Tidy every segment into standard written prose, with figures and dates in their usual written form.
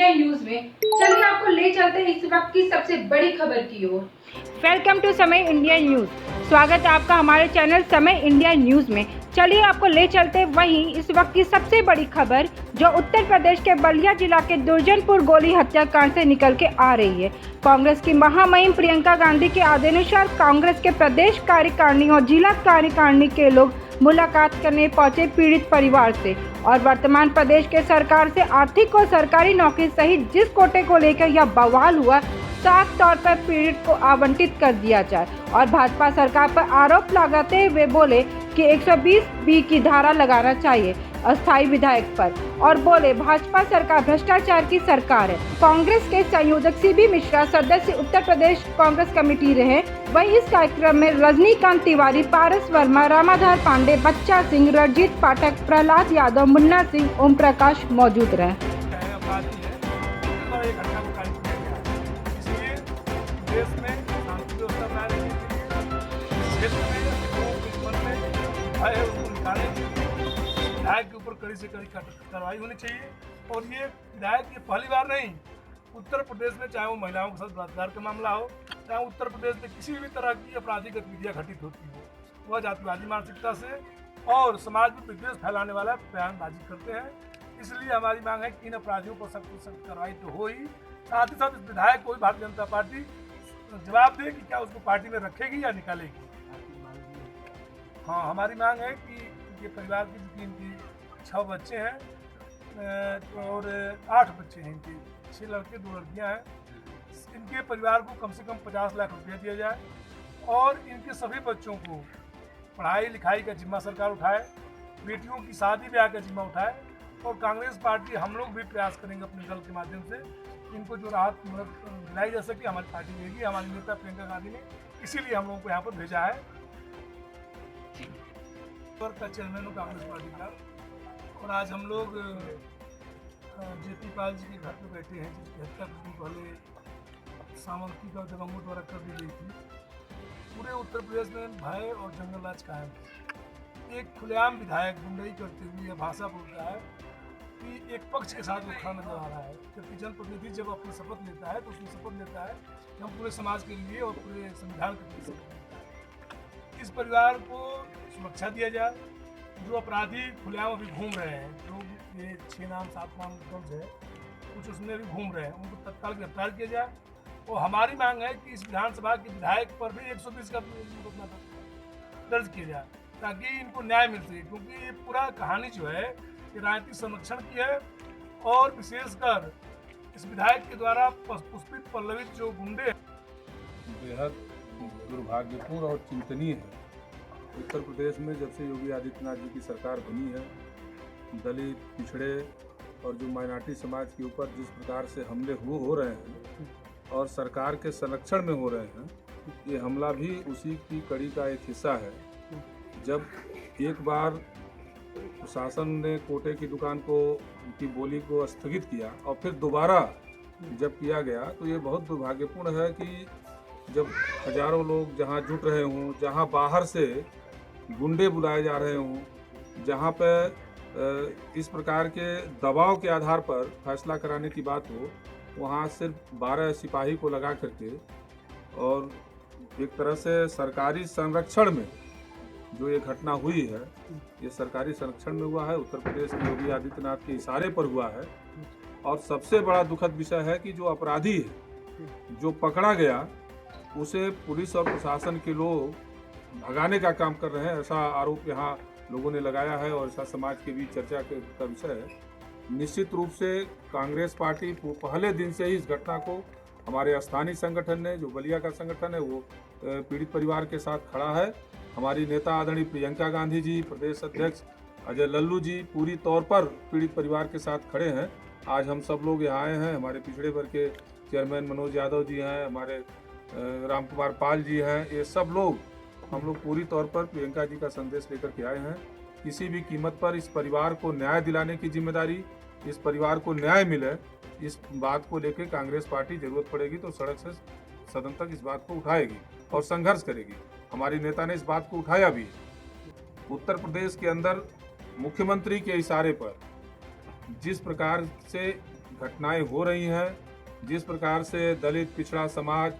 India news में। चलिए आपको ले चलते हैं इस वक्त की सबसे बड़ी खबर की ओर। वेलकम टू समय इंडिया न्यूज। स्वागत है आपका हमारे चैनल समय इंडिया न्यूज में। चलिए आपको ले चलते वहीं इस वक्त की सबसे बड़ी खबर जो उत्तर प्रदेश के बलिया जिला के दुर्जनपुर गोली हत्याकांड से निकल के आ रही है। कांग्रेस की महामहिम प्रियंका गांधी के आदेशानुसार कांग्रेस के प्रदेश कार्यकारिणी और जिला कार्यकारिणी के लोग मुलाकात करने पहुंचे पीड़ित परिवार से और वर्तमान प्रदेश के सरकार से आर्थिक और सरकारी नौकरी सहित जिस कोटे को लेकर यह बवाल हुआ साफ तौर पर पीड़ित को आवंटित कर दिया जाए और भाजपा सरकार पर आरोप लगाते हुए बोले कि 120B की धारा लगाना चाहिए अस्थायी विधायक पर और बोले भाजपा सरकार भ्रष्टाचार की सरकार है। कांग्रेस के संयोजक CB मिश्रा सदस्य उत्तर प्रदेश कांग्रेस कमेटी रहे। वहीं इस कार्यक्रम में रजनीकांत तिवारी, पारस वर्मा, रामाधार पांडे, बच्चा सिंह, रणजीत पाठक, प्रहलाद यादव, मुन्ना सिंह, ओम प्रकाश मौजूद रहे। देश में शांति व्यवस्था बनाए रखने के लिए क्षेत्र में लोगों के मन में भय है उसको निकालने के लिए विधायक के ऊपर कड़ी से कड़ी कार्रवाई होनी चाहिए। और ये विधायक ये पहली बार नहीं, उत्तर प्रदेश में चाहे वो महिलाओं के साथ बलात्कार का मामला हो, चाहे उत्तर प्रदेश में किसी भी तरह की आपराधिक गतिविधियाँ घटित होती हो, वह जातिवादी मानसिकता से और समाज में विद्वेष फैलाने वाला बयानबाजी करते हैं। इसलिए हमारी मांग है कि इन अपराधियों पर सख्त सख्त कार्रवाई तो हो ही, साथ ही साथ इस विधायक को भी भारतीय जनता पार्टी जवाब दे कि क्या उसको पार्टी में रखेगी या निकालेगी। हाँ, हमारी मांग है कि ये परिवार की चूँकि इनकी 6 बच्चे हैं और 8 बच्चे हैं, इनके 6 लड़के 2 लड़कियां हैं। इनके परिवार को कम से कम 50 लाख रुपया दिया जाए और इनके सभी बच्चों को पढ़ाई लिखाई का जिम्मा सरकार उठाए, बेटियों की शादी ब्याह का जिम्मा उठाए। और कांग्रेस पार्टी हम लोग भी प्रयास करेंगे अपने दल के माध्यम से इनको जो राहत दिलाई जा सके हमारी पार्टी देगी। हमारी नेता प्रियंका गांधी ने इसीलिए हम लोगों को यहाँ पर भेजा है। का चेयरमैन हूँ कांग्रेस पार्टी का और आज हम लोग JP पाल जी के घर पे बैठे हैं जिसकी हत्या कुछ दिन पहले सामंती का दबंगों द्वारा कर दी गई थी। पूरे उत्तर प्रदेश में भय और जंगल राज कायम है। एक खुलेआम विधायक गुंडई करते हुए यह भाषा बोलता है कि एक पक्ष के साथ वो खड़ा नजर आ रहा है, जबकि जनप्रतिनिधि जब अपनी शपथ लेता है तो उसमें शपथ लेता है कि हम पूरे समाज के लिए और पूरे संविधान के लिए शपथ लेता है। इस परिवार को सुरक्षा दिया जाए। जो अपराधी खुलेआम अभी घूम रहे हैं, जो ये 6 नाम 7 नाम दर्ज है, कुछ उसमें भी घूम रहे हैं, उनको तत्काल गिरफ्तार किया जाए। और हमारी मांग है कि इस विधानसभा के विधायक पर भी 120 का दर्ज किया जाए ताकि इनको न्याय मिल सके, क्योंकि ये पूरा कहानी जो है ये राजनीतिक संरक्षण की है और विशेषकर इस विधायक के द्वारा पुष्पित पल्लवित जो गुंडे बेहद दुर्भाग्यपूर्ण और चिंतनीय है। उत्तर प्रदेश में जब से योगी आदित्यनाथ जी की सरकार बनी है, दलित, पिछड़े और जो माइनॉरिटी समाज के ऊपर जिस प्रकार से हमले हो रहे हैं और सरकार के संरक्षण में हो रहे हैं, ये हमला भी उसी की कड़ी का एक हिस्सा है। जब एक बार प्रशासन ने कोटे की दुकान को की बोली को स्थगित किया और फिर दोबारा जब किया गया तो ये बहुत दुर्भाग्यपूर्ण है कि जब हजारों लोग जहां जुट रहे हों, जहां बाहर से गुंडे बुलाए जा रहे हों, जहां पे इस प्रकार के दबाव के आधार पर फैसला कराने की बात हो, वहां सिर्फ 12 सिपाही को लगा करके और एक तरह से सरकारी संरक्षण में जो ये घटना हुई है, ये सरकारी संरक्षण में हुआ है, उत्तर प्रदेश के योगी आदित्यनाथ के इशारे पर हुआ है। और सबसे बड़ा दुखद विषय है कि जो अपराधी है, जो पकड़ा गया, उसे पुलिस और प्रशासन के लोग भगाने का काम कर रहे हैं, ऐसा आरोप यहाँ लोगों ने लगाया है और ऐसा समाज के बीच चर्चा का विषय है। निश्चित रूप से कांग्रेस पार्टी पहले दिन से ही इस घटना को, हमारे स्थानीय संगठन ने, जो बलिया का संगठन है, वो पीड़ित परिवार के साथ खड़ा है। हमारी नेता आदरणीय प्रियंका गांधी जी, प्रदेश अध्यक्ष अजय लल्लू जी पूरी तौर पर पीड़ित परिवार के साथ खड़े हैं। आज हम सब लोग यहाँ आए हैं, हमारे पिछड़े वर्ग के चेयरमैन मनोज यादव जी हैं, हमारे राम कुमार पाल जी हैं, ये सब लोग, हम लोग पूरी तौर पर प्रियंका जी का संदेश लेकर के आए हैं। किसी भी कीमत पर इस परिवार को न्याय दिलाने की जिम्मेदारी, इस परिवार को न्याय मिले, इस बात को लेकर कांग्रेस पार्टी जरूरत पड़ेगी तो सड़क से सदन तक इस बात को उठाएगी और संघर्ष करेगी। हमारी नेता ने इस बात को उठाया भी। उत्तर प्रदेश के अंदर मुख्यमंत्री के इशारे पर जिस प्रकार से घटनाएं हो रही हैं, जिस प्रकार से दलित पिछड़ा समाज,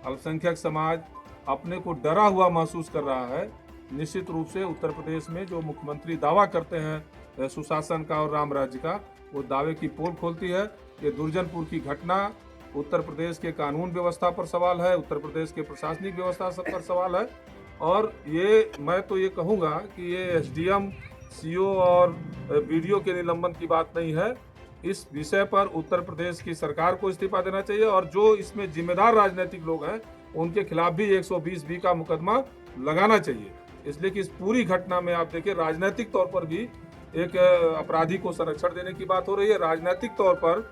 अल्पसंख्यक समाज अपने को डरा हुआ महसूस कर रहा है, निश्चित रूप से उत्तर प्रदेश में जो मुख्यमंत्री दावा करते हैं सुशासन का और राम राज्य का, वो दावे की पोल खोलती है। ये दुर्जनपुर की घटना उत्तर प्रदेश के कानून व्यवस्था पर सवाल है, उत्तर प्रदेश के प्रशासनिक व्यवस्था पर सवाल है। और ये मैं तो ये कहूँगा कि ये एसडीएम, सीओ और बीडीओ के निलंबन की बात नहीं है। इस विषय पर उत्तर प्रदेश की सरकार को इस्तीफा देना चाहिए और जो इसमें जिम्मेदार राजनीतिक लोग हैं उनके खिलाफ भी 120B का मुकदमा लगाना चाहिए। इसलिए कि इस पूरी घटना में आप देखिए राजनीतिक तौर पर भी एक अपराधी को संरक्षण देने की बात हो रही है। राजनीतिक तौर पर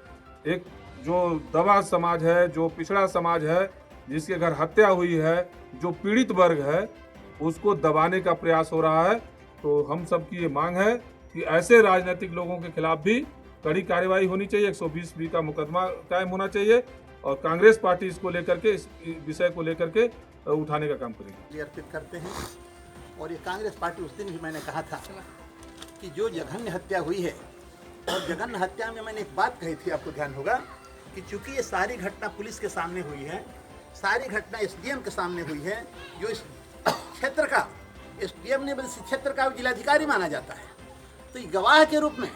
एक जो दबा समाज है, जो पिछड़ा समाज है, जिसके घर हत्या हुई है, जो पीड़ित वर्ग है, उसको दबाने का प्रयास हो रहा है। तो हम सब की ये मांग है कि ऐसे राजनीतिक लोगों के खिलाफ भी कड़ी कार्रवाई होनी चाहिए, 120B का मुकदमा कायम होना चाहिए और कांग्रेस पार्टी इसको लेकर के, इस विषय को लेकर के उठाने का काम करेगी। अर्पित करते हैं। और ये कांग्रेस पार्टी, उस दिन भी मैंने कहा था कि जो जघन्य हत्या हुई है, और जघन्य हत्या में मैंने एक बात कही थी, आपको ध्यान होगा कि चूंकि ये सारी घटना पुलिस के सामने हुई है, सारी घटना एसडीएम के सामने हुई है, जो इस क्षेत्र का एसडीएम ने इस क्षेत्र का जिलाधिकारी माना जाता है, तो ये गवाह के रूप में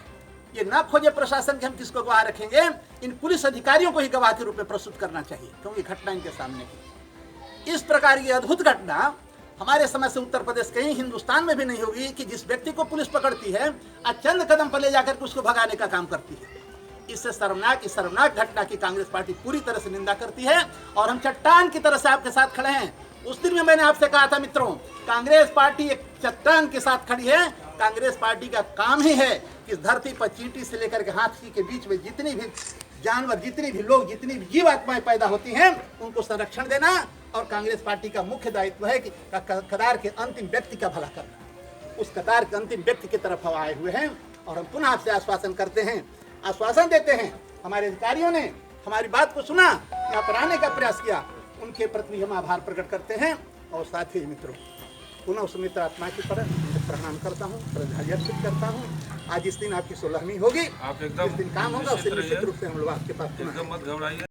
ये ना खोजे प्रशासन के हम किसको गवाह रखेंगे, इन पुलिस अधिकारियों को ही गवाह के रूप में प्रस्तुत करना चाहिए, क्योंकि घटना इनके सामने की। इस प्रकार की अद्भुत घटना हमारे समय से उत्तर प्रदेश कहीं हिंदुस्तान में भी नहीं होगी कि जिस व्यक्ति को पुलिस पकड़ती है और चंद कदम पर ले जाकर के उसको भगाने का काम करती है। इससे शर्मनाक घटना की कांग्रेस पार्टी पूरी तरह से निंदा करती है और हम चट्टान की तरह से आपके साथ खड़े हैं। उस दिन में मैंने आपसे कहा था मित्रों, कांग्रेस पार्टी एक चट्टान के साथ खड़ी है। कांग्रेस पार्टी का काम ही है कि इस धरती पर चींटी से लेकर के हाथी के बीच में जितनी भी जानवर, जितनी भी लोग, जितनी भी जीवात्माएं पैदा होती हैं, उनको संरक्षण देना। और कांग्रेस पार्टी का मुख्य दायित्व है कि कतार के अंतिम व्यक्ति का भला करना। उस कतार के अंतिम व्यक्ति की तरफ हम आए हुए हैं और हम पुनः आपसे आश्वासन करते हैं, आश्वासन देते हैं। हमारे अधिकारियों ने हमारी बात को सुना, यहाँ पर आने का प्रयास किया, उनके प्रति हम आभार प्रकट करते हैं। और साथ ही मित्रों, पुनः उस मित्र आत्मा की तरफ प्रणाम करता हूँ, श्रद्धांजलि अर्पित करता हूँ। आज इस दिन आपकी 16वीं होगी, आप एकदम जिस दिन काम होगा उस दिन निश्चित रूप से हम लोग आपके पास एकदम मत घबराइए।